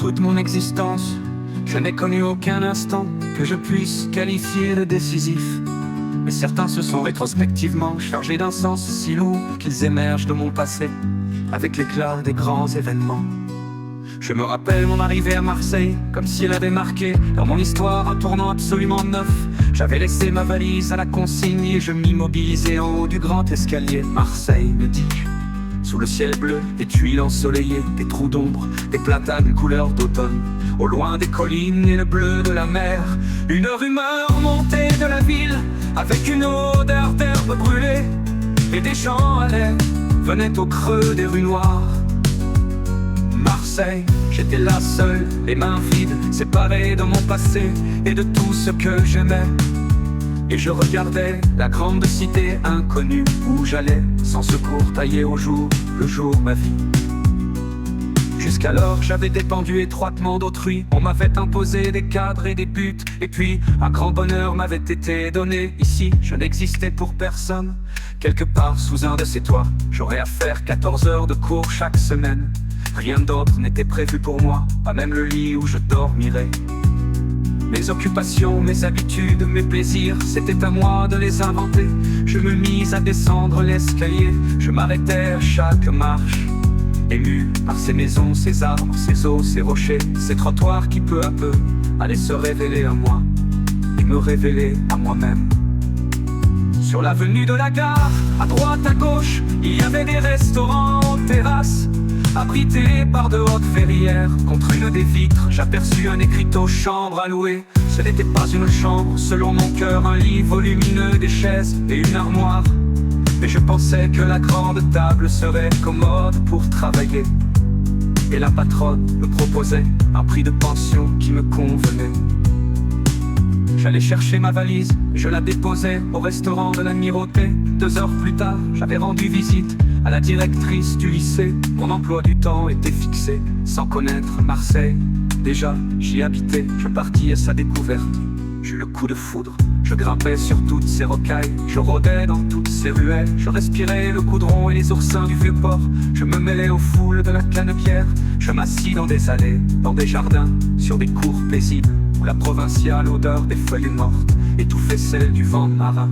toute mon existence, je n'ai connu aucun instant que je puisse qualifier de décisif. Mais certains se sont rétrospectivement chargés d'un sens si lourd qu'ils émergent de mon passé avec l'éclat des grands événements. Je me rappelle mon arrivée à Marseille comme si elle avait marqué dans mon histoire un tournant absolument neuf. J'avais laissé ma valise à la consigne et je m'immobilisais en haut du grand escalier. Marseille, me dis-je, sous le ciel bleu, des tuiles ensoleillées, des trous d'ombre, des platanes couleur d'automne. Au loin des collines et le bleu de la mer, une rumeur montait de la ville avec une odeur d'herbe brûlée. Et des gens allaient, venaient au creux des rues noires. Marseille, j'étais là seul, les mains vides, séparé de mon passé et de tout ce que j'aimais. Et je regardais la grande cité inconnue où j'allais, sans secours, tailler au jour le jour ma vie. Jusqu'alors j'avais dépendu étroitement d'autrui. On m'avait imposé des cadres et des buts. Et puis un grand bonheur m'avait été donné. Ici je n'existais pour personne. Quelque part sous un de ces toits, j'aurais à faire 14 heures de cours chaque semaine. Rien d'autre n'était prévu pour moi, pas même le lit où je dormirais. Mes occupations, mes habitudes, mes plaisirs, c'était à moi de les inventer. Je me mis à descendre l'escalier, je m'arrêtais à chaque marche. Ému par ces maisons, ces arbres, ces eaux, ces rochers, ces trottoirs qui peu à peu allaient se révéler à moi et me révéler à moi-même. Sur l'avenue de la gare, à droite, à gauche, il y avait des restaurants aux terrasses, abrités par de hautes verrières. Contre une des vitres, j'aperçus un écriteau chambre à louer. Ce n'était pas une chambre, selon mon cœur, un lit volumineux, des chaises et une armoire. Mais je pensais que la grande table serait commode pour travailler. Et la patronne me proposait un prix de pension qui me convenait. J'allais chercher ma valise, je la déposais au restaurant de l'Amirauté. 2 heures plus tard, j'avais rendu visite à la directrice du lycée. Mon emploi du temps était fixé, sans connaître Marseille. Déjà, j'y habitais, je partis à sa découverte. J'eus le coup de foudre, je grimpais sur toutes ces rocailles. Je rôdais dans toutes ces ruelles, je respirais le goudron et les oursins du vieux port. Je me mêlais aux foules de la Canebière. Je m'assis dans des allées, dans des jardins, sur des cours paisibles où la provinciale odeur des feuilles mortes étouffait celle du vent marin.